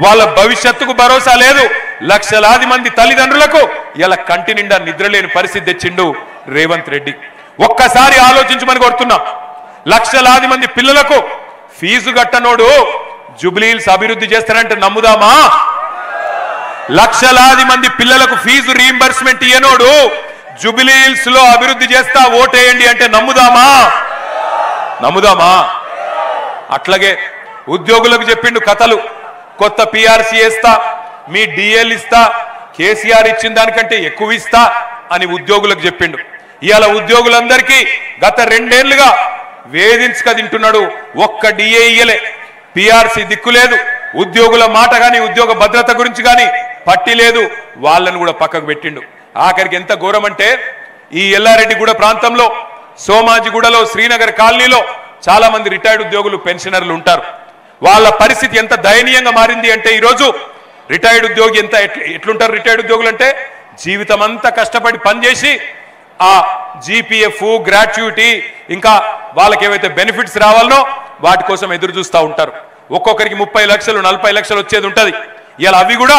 వాళ్ళ భవిష్యత్తుకు భరోసా లేదు. లక్షలాది మంది తల్లిదండ్రులకు ఇలా కంటి నిండా నిద్రలేని పరిస్థితి తెచ్చిండు రేవంత్ రెడ్డి. ఒక్కసారి ఆలోచించమని కోరుతున్నా. లక్షలాది మంది పిల్లలకు ఫీజు కట్టనోడు జూబ్లీహిల్స్ అభివృద్ధి చేస్తారంటే నమ్ముదామా? లక్షలాది మంది పిల్లలకు ఫీజు రీయింబర్స్మెంట్ ఇయ్యనోడు జూబ్లీహిల్స్ లో అభివృద్ధి చేస్తా ఓటేయండి అంటే నమ్ముదామా? అట్లాగే ఉద్యోగులకు చెప్పిండు కథలు. కొత్త పిఆర్సీ ఇస్తా, మీ డిఎల్ ఇస్తా, కేసీఆర్ ఇచ్చిన దానికంటే ఎక్కువ ఇస్తా అని ఉద్యోగులకు చెప్పిండు. ఇవాళ ఉద్యోగులందరికీ గత 2 ఏళ్లుగా వేధించక తింటున్నాడు. ఒక్క డిఏ ఇయ్యలే, పిఆర్సీ దిక్కు లేదు, ఉద్యోగుల మాట గాని ఉద్యోగ భద్రత గురించి గాని పట్టి లేదు. వాళ్ళని కూడా పక్కకు పెట్టిండు. ఆఖరికి ఎంత ఘోరం అంటే ఈ ఎల్లారెడ్డిగూడ ప్రాంతంలో, సోమాజిగూడలో, శ్రీనగర్ కాలనీలో చాలా మంది రిటైర్డ్ ఉద్యోగులు, పెన్షనర్లు ఉంటారు. వాళ్ళ పరిస్థితి ఎంత దయనీయంగా మారింది అంటే ఈరోజు రిటైర్డ్ ఉద్యోగి ఎట్లుంటారు? రిటైర్డ్ ఉద్యోగులు అంటే జీవితం అంతా కష్టపడి పనిచేసి ఆ జీపీఎఫ్, గ్రాట్యుటీ, ఇంకా వాళ్ళకి ఏవైతే బెనిఫిట్స్ రావాలనో వాటి కోసం ఎదురు చూస్తూ ఉంటారు. ఒక్కొక్కరికి 30 లక్షలు 40 లక్షలు వచ్చేది ఉంటుంది. ఇలా అవి కూడా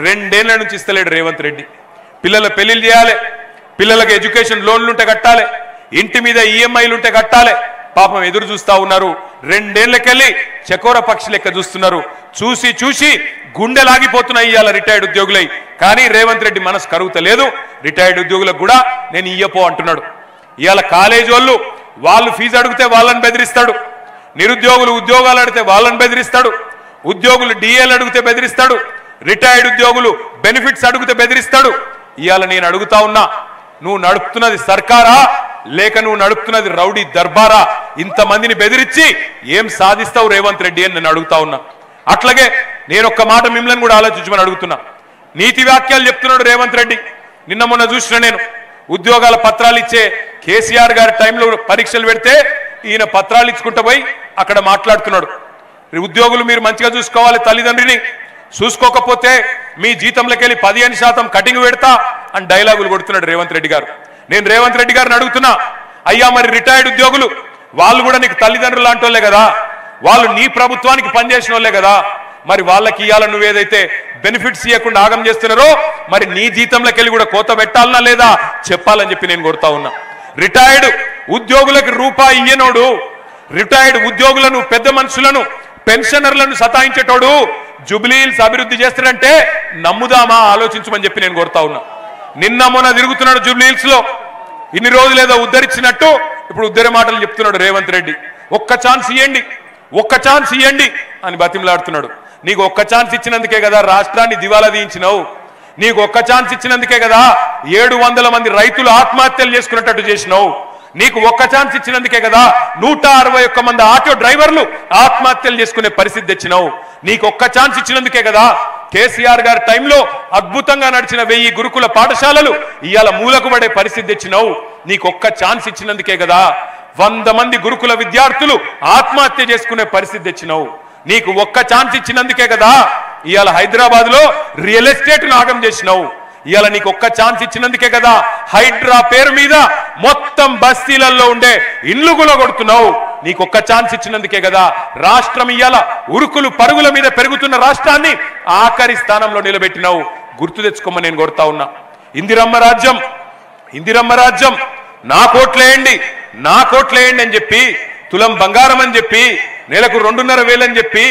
2 ఏళ్ల నుంచి ఇస్తలేడు రేవంత్ రెడ్డి. పిల్లల పెళ్లిళ్ళు చేయాలి, పిల్లలకు ఎడ్యుకేషన్ లోన్లు ఉంటే కట్టాలి, ఇంటి మీద ఈఎంఐలు ఉంటే కట్టాలి. పాపం ఎదురు చూస్తూ ఉన్నారు. 2 ఏళ్లకెళ్ళి చకోర పక్షి లెక్క చూస్తున్నారు. చూసి చూసి గుండెలాగిపోతున్నాయి ఇవాళ రిటైర్డ్ ఉద్యోగులై. కానీ రేవంత్ రెడ్డి మనసు కరుగుతలేదు. రిటైర్డ్ ఉద్యోగులకు కూడా నేను ఇయ్యపో అంటున్నాడు. ఇవాళ కాలేజీ వాళ్ళు ఫీజు అడిగితే వాళ్ళని బెదిరిస్తాడు, నిరుద్యోగులు ఉద్యోగాలు అడిగితే వాళ్ళని బెదిరిస్తాడు, ఉద్యోగులు డిఏలు అడిగితే బెదిరిస్తాడు, రిటైర్డ్ ఉద్యోగులు బెనిఫిట్స్ అడిగితే బెదిరిస్తాడు. ఇవాళ నేను అడుగుతా ఉన్నా, నువ్వు నడుపుతున్నది సర్కారా లేక నువ్వు నడుపుతున్నది రౌడీ దర్బారా? ఇంతమందిని బెదిరించి ఏం సాధిస్తావు రేవంత్ రెడ్డి అని నేను అడుగుతా ఉన్నా. అట్లాగే నేను ఒక్క మాట మిమ్మల్ని కూడా ఆలోచించమని అడుగుతున్నా. నీతి వాక్యాలు చెప్తున్నాడు రేవంత్ రెడ్డి. నిన్న మొన్న చూసిన నేను ఉద్యోగాల పత్రాలు ఇచ్చే కేసీఆర్ గారి టైంలో పరీక్షలు పెడితే ఈయన పత్రాలు ఇచ్చుకుంటూ పోయి అక్కడ మాట్లాడుతున్నాడు. ఉద్యోగులు మీరు మంచిగా చూసుకోవాలి, తల్లిదండ్రిని చూసుకోకపోతే మీ జీతంలోకి వెళ్ళి 15% కటింగ్ పెడతా అని డైలాగులు కొడుతున్నాడు రేవంత్ రెడ్డి గారు. నేను రేవంత్ రెడ్డి గారిని అడుగుతున్నా, అయ్యా మరి రిటైర్డ్ ఉద్యోగులు వాళ్ళు కూడా నీకు తల్లిదండ్రులు లాంటి వాళ్ళే కదా, వాళ్ళు నీ ప్రభుత్వానికి పనిచేసిన వాళ్ళే కదా, మరి వాళ్ళకి ఇవ్వాలని నువ్వేదైతే బెనిఫిట్స్ ఇవ్వకుండా ఆగం చేస్తున్నారో మరి నీ జీతంలోకి వెళ్ళి కూడా కోత పెట్టాలనా లేదా చెప్పాలని చెప్పి నేను కోరుతా ఉన్నా. రిటైర్డ్ ఉద్యోగులకు రూపాయి ఇయ్యనోడు, రిటైర్డ్ ఉద్యోగులను, పెద్ద మనుషులను, పెన్షనర్లను సతాయించేటోడు జూబ్లీహిల్స్ అభివృద్ధి చేస్తాడంటే నమ్ముదామా? ఆలోచించమని చెప్పి నేను కోరుతా ఉన్నా. నిన్న మొన్న తిరుగుతున్నాడు జూబ్లీహిల్స్ లో. ఇన్ని రోజులు ఏదో ఉద్ధరించినట్టు ఇప్పుడు ఉద్ధర మాటలు చెప్తున్నాడు రేవంత్ రెడ్డి. ఒక్క ఛాన్స్ ఇయ్యండి అని బతిమలాడుతున్నాడు. నీకు ఒక్క ఛాన్స్ ఇచ్చినందుకే కదా రాష్ట్రాన్ని దివాలా తీయించినావు. నీకు ఒక్క ఛాన్స్ ఇచ్చినందుకే కదా 700 మంది రైతులు ఆత్మహత్యలు చేసుకున్నట్టు చేసినావు. నీకు ఒక్క ఛాన్స్ ఇచ్చినందుకే కదా 161 మంది ఆటో డ్రైవర్లు ఆత్మహత్యలు చేసుకునే పరిస్థితి తెచ్చినావు. నీకు ఒక్క ఛాన్స్ ఇచ్చినందుకే కదా కేసీఆర్ గారి టైంలో అద్భుతంగా నడిచిన 1000 గురుకుల పాఠశాలలు ఇవాళ మూలకు పడే పరిస్థితి తెచ్చినావు. నీకు ఒక్క ఛాన్స్ ఇచ్చినందుకే కదా 100 మంది గురుకుల విద్యార్థులు ఆత్మహత్య చేసుకునే పరిస్థితి తెచ్చినావు. నీకు ఒక్క ఛాన్స్ ఇచ్చినందుకే కదా ఇవాళ హైదరాబాద్ లో రియల్ ఎస్టేట్ నాగం చేసినావు. ఇవాళ నీకు ఒక్క ఛాన్స్ ఇచ్చినందుకే కదా హైడ్రా పేరు మీద మొత్తం బస్తీలలో ఉండే ఇండ్లు కొడుతున్నావు. నీకు ఒక్క ఛాన్స్ ఇచ్చినందుకే కదా రాష్ట్రం ఇవాళ ఉరుకులు పరుగుల మీద పెరుగుతున్న రాష్ట్రాన్ని ఆఖరి స్థానంలో నిలబెట్టినావు. గుర్తు తెచ్చుకోమని నేను కోరుతా ఉన్నా. ఇందిరమ్మ రాజ్యం నా కోట్లేయండి అని చెప్పి, తులం బంగారం అని చెప్పి, నెలకు 2,500 అని చెప్పి,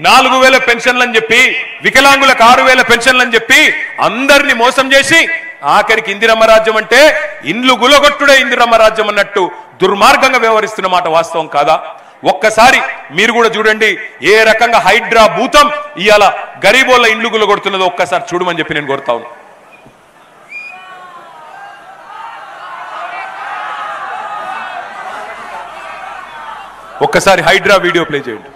4,000 పెన్షన్లు అని చెప్పి, వికలాంగులకు 6,000 పెన్షన్లు అని చెప్పి అందరినీ మోసం చేసి ఆఖరికి ఇందిరమ్మ రాజ్యం అంటే ఇండ్లు గులగొట్టుడే ఇందిరమ్మ రాజ్యం అన్నట్టు దుర్మార్గంగా వ్యవహరిస్తున్న మాట వాస్తవం కాదా? ఒక్కసారి మీరు కూడా చూడండి ఏ రకంగా హైడ్రా భూతం ఇవాళ గరీబోళ్ళ ఇండ్లు గులగొడుతున్నదో ఒక్కసారి చూడమని చెప్పి నేను కోరుతా ఉన్నా. ఒక్కసారి హైడ్రా వీడియో ప్లే చేయండి.